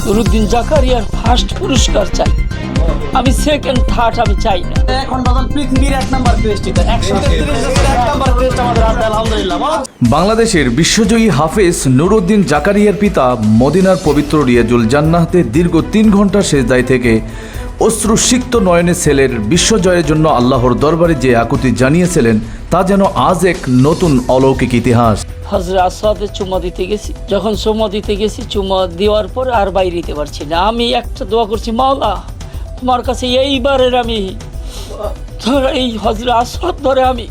Nuruddin জাকারিয়ার first পুরস্কার চাই, আমি সেকেন্ড থার্ড আমি চাই না। এখন বাজান পৃথিবীর 1 নাম্বার ক্রেস্ট, এটা 133 বছরের 1 নাম্বার ক্রেস্ট আমাদের হাতে, আলহামদুলিল্লাহ। বাংলাদেশের বিশ্বজয়ী হাফেজ নুরুদ্দিন জাকারিয়ার পিতা মদিনার পবিত্র রিয়াজুল জান্নাতে দীর্ঘ 3 ঘন্টা সেজদায় থেকে অশ্রুসিক্ত নয়নে ছেলের বিশ্বজয়ের জন্য আল্লাহর দরবারে যে আকুতি জানিয়েছিলেন তা যেন আজ এক নতুন অলৌকিক ইতিহাস। হযরত আসাদে চুমা দিতে গেছি, যখন চুমা দিতে গেছি চুমা দেওয়ার পর আর বাইরে দিতে পারছি না। আমি একটা দোয়া করছি, মাওলা তোমার কাছে এইবারের আমি এই হযরত আসাদ ধরে আমি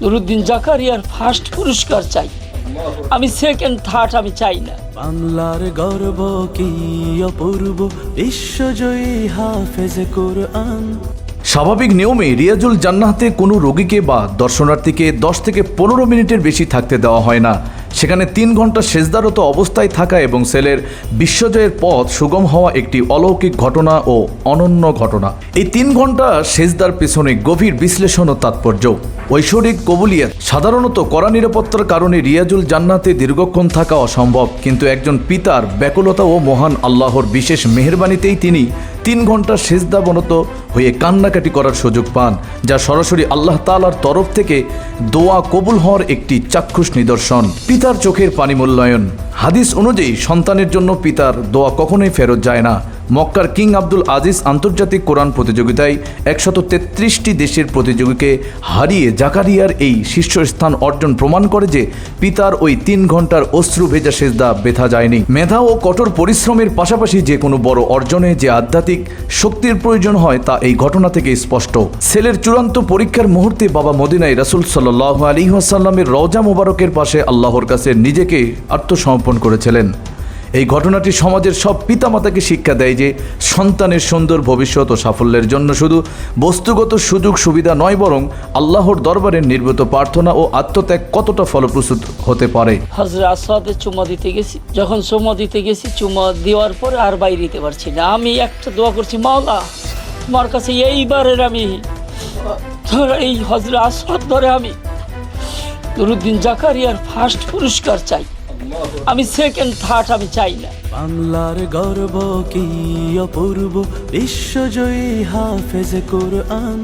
নুরুদ্দিন জাকারিয়ার ফার্স্ট পুরস্কার চাই, আমি সেকেন্ড থার্ড আমি চাই না। বাংলার গর্ব কি অপূর্ব বিশ্বজয়ী হাফেজ কোরআন। স্বাভাবিক নিয়মে রিয়াজুল জান্নাতে কোনো রোগীকে বা দর্শনার্থীকে 10 থেকে 15 মিনিটের বেশি থাকতে দেওয়া হয় না। সেখানে 3 ঘন্টা সেজদারত অবস্থায় থাকা এবং ছেলের বিশ্বজয়ের পথ সুগম হওয়া একটি অলৌকিক ঘটনা ও অনন্য ঘটনা। এই 3 ঘন্টা সেজদার পেছনে গভীর বিশ্লেষণ ও তাৎপর্য। ঐশ্বরিক কবুলিয়াত সাধারণত কড়া নিরাপত্তার কারণে রিয়াজুল জান্নাতে দীর্ঘক্ষণ থাকা অসম্ভব, কিন্তু একজন পিতার ব্যাকুলতা ও মহান আল্লাহর বিশেষ মেহেরবানিতেই তিনি 3 ঘন্টা সেজদাবনত হয়ে কান্নাকাটি করার সুযোগ পান, যা সরাসরি আল্লাহ তাআলার তরফ থেকে দোয়া কবুল হওয়ার একটি চাক্ষুষ নিদর্শন। পিতার চোখের পানি মূল্যায়ন। হাদিস অনুযায়ী সন্তানের জন্য পিতার দোয়া কখনোই ফেরত যায় না। মক্কার কিং আব্দুল আজিজ আন্তর্জাতিক কোরআন প্রতিযোগিতায় 133টি দেশের প্রতিযোগীকে হারিয়ে জাকারিয়ার এই শীর্ষস্থান অর্জন প্রমাণ করে যে পিতার ওই 3 ঘন্টার অশ্রু ভেজা সেজদা ব্যথা যায়নি। মেধা ও কঠোর পরিশ্রমের পাশাপাশি যে কোনো বড় অর্জনে যে আধ্যাত্মিক শক্তির প্রয়োজন হয় তা এই ঘটনা থেকে স্পষ্ট। ছেলের চূড়ান্ত পরীক্ষার মুহূর্তে বাবা মদিনায় রাসূল সাল্লাল্লাহু আলাইহি ওয়াসাল্লামের রওজা মোবারকের পাশে আল্লাহর কাছে নিজেকে আত্মসমর্পণ করেছিলেন। এই ঘটনাটি সমাজের সব পিতামাতাকে শিক্ষা দেয় যে সন্তানের সুন্দর ভবিষ্যৎ ও সাফল্যের জন্য শুধু বস্তুগত সুযোগ সুবিধা নয়, বরং আল্লাহর দরবারে নির্মিত প্রার্থনা ও আত্মত্যাগ কতটা ফলপ্রসূ হতে পারে। হযরত আসাদে চুমা দিতে গেছি, যখন চুমা দিতে গেছি চুমা দেওয়ার পর আর বাইরে দিতে পারছি না। আমি একটা দোয়া করছি, মাওলা তোমার কাছে এইবারের আমি এই হযরত আসাদ ধরে আমি নুরুদ্দিন জাকারিয়ার ফার্স্ট পুরস্কার চাই, আমি সেকেন্ড থার্ড আমি চাই না। বাংলার গর্ব কি অপূর্ব বিশ্বজয়ী হাফেজ কোরআন।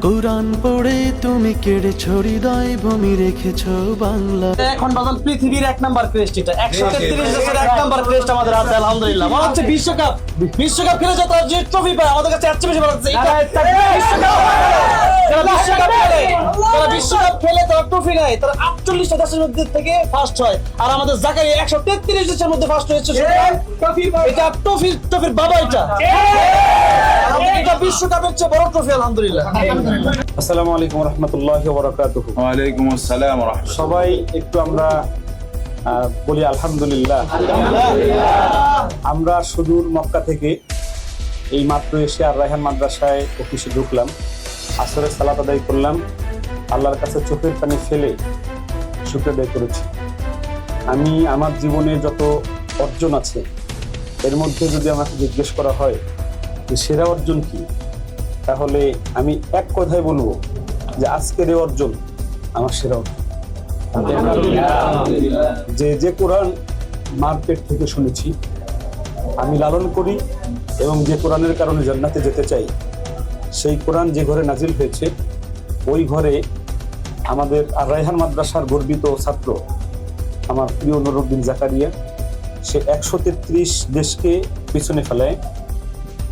কোরআন পড়ে তুমি কেড়েছ হৃদয় ভূমি রেখেছ বাংলা। এখন বাজান পৃথিবীর 1 নাম্বার ক্রেস্ট, এটা 133 বছরের 1 নাম্বার ক্রেস্ট আমাদের হাতে, আলহামদুলিল্লাহ। মনে হচ্ছে বিশ্বকাপ খেলে যত যে ট্রফি পায় আমাদের কাছে এত বেশি ভালো লাগছে। বিশ্বকাপ খেলে তারা ট্রফি নেয়, তারা 48টা দেশের মধ্যে থেকে ফার্স্ট হয়, আর আমাদের জাকারিয়া 133 দেশের মধ্যে ফার্স্ট হয়েছে। এটা ট্রফির বাবা, এটা বিশ্বকাপের চেয়ে বড় ট্রফি, আলহামদুলিল্লাহ। আসসালামু আলাইকুম ওয়া রাহমাতুল্লাহি ওয়া বারাকাতুহু। ওয়া আলাইকুম আসসালাম ওয়া রাহমাতুল্লাহ। সবাই একটু আমরা বলি আলহামদুলিল্লাহ। আমরা সুদূর মক্কা থেকে এই মাত্র এসে আর রায়হান মাদ্রাসায় অফিসে ঢুকলাম, আসরের সালাত আদায় করলাম, আল্লাহর কাছে চোখের পানি ফেলে শুকর আদায় করেছি। আমি আমার জীবনে যত অর্জন আছে এর মধ্যে যদি আমাকে জিজ্ঞেস করা হয় যে সেরা অর্জন কি, তাহলে আমি এক কথায় বলবো যে আজকের এই অর্জন আমার সেরা অর্জন। যে কোরআন মার পেট থেকে শুনেছি, আমি লালন করি এবং যে কোরআনের কারণে জান্নাতে যেতে চাই, সেই কোরআন যে ঘরে নাজিল হয়েছে ওই ঘরে আমাদের আর রায়হান মাদ্রাসার গর্বিত ছাত্র আমার প্রিয় নুরুদ্দিন জাকারিয়া, সে 133 দেশকে পিছনে ফেলায়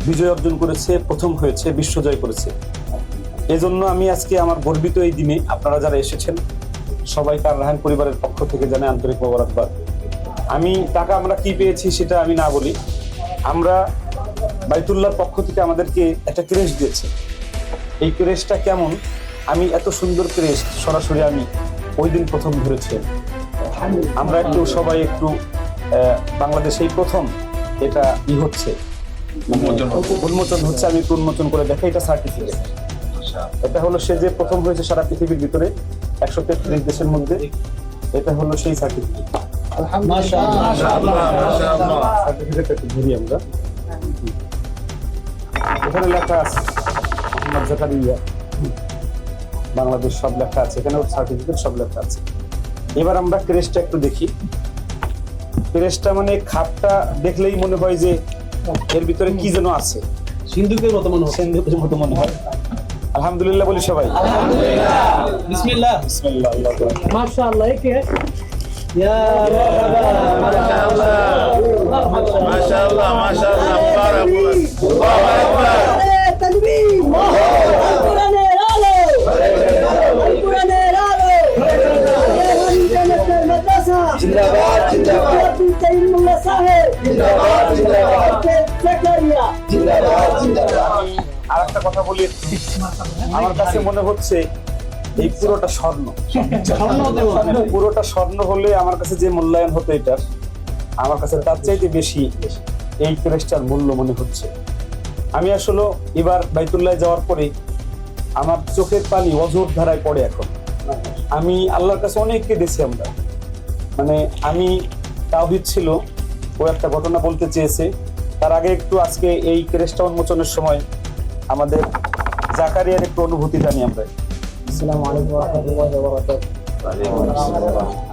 বিজয় অর্জন করেছে, প্রথম হয়েছে, বিশ্বজয় করেছে। এজন্য আমি আজকে আমার গর্বিত এই দিনে আপনারা যারা এসেছেন সবাইকে আর রায়হান পরিবারের পক্ষ থেকে জানাই আন্তরিক মোবারকবাদ। আমি টাকা আমরা কি পেয়েছি সেটা আমি না বলি, আমরা বাইতুল্লাহর পক্ষ থেকে আমাদেরকে একটা ক্রেস্ট দিয়েছে। এই ক্রেস্টটা কেমন, আমি এত সুন্দর ক্রেস্ট সরাসরি আমি ওই দিন প্রথম ধরেছি। আমরা একটু সবাই একটু বাংলাদেশেই প্রথম এটা হচ্ছে উন্মোচন হচ্ছে, আমি একটু উন্মোচন করে দেখাই। এটা সার্টিফিকেট, এটা হলো সে যে প্রথম হয়েছে সারা পৃথিবীর ভিতরে 133 দেশের মধ্যে, এটা হলো সেই সার্টিফিকেট। সার্টিফিকেট একটু ধরি আমরা, এখানে লেখা আছে মোহাম্মদ জাকারিয়া বাংলাদেশ সব লেখা আছে, এখানে সার্টিফিকেট সব লেখা আছে। এবার আমরা ক্রেস্টটা একটু দেখি। ক্রেস্টটা মানে খাপটা দেখলেই মনে হয় যে এর ভিতরে কি যেন আছে, সিন্ধুকের মতো মনে হচ্ছে। সিন্ধুকের মতো মনে হয়। আলহামদুলিল্লাহ বলি সবাই। বিসমিল্লাহ। বিসমিল্লাহ, আল্লাহু আকবার। মাশাআল্লাহ, কে ইয়া মাশাআল্লাহ মাশাআল্লাহ जिंदाबाद जिंदाबाद साहेब जिंदाबाद जिंदाबाद जिंदाबाद जिंदाबाद। আর একটা কথা বলি, আমার কাছে মনে হচ্ছে এই পুরোটা স্বর্ণ। পুরোটা স্বর্ণ হলে আমার কাছে যে মূল্যায়ন হতো এটার, আমার কাছে তার চাইতে বেশি এই ক্রেস্টার মূল্য মনে হচ্ছে। আমি আসলে এবার বাইতুল্লাহ যাওয়ার পরে আমার চোখের পানি অঝোর ধারায় পড়ে এখন। আমি আল্লাহর কাছে অনেক কেঁদেছি আমরা, মানে আমি তাওহীদ ছিল, ও একটা ঘটনা বলতে চেয়েছে। তার আগে একটু আজকে এই ক্রেস্টা উন্মোচনের সময় আমাদের জাকারিয়ার একটু অনুভূতি জানি আমরা। আসসালামু আলাইকুম ওয়া রাহমাতুল্লাহি ওয়া বারাকাতুহু।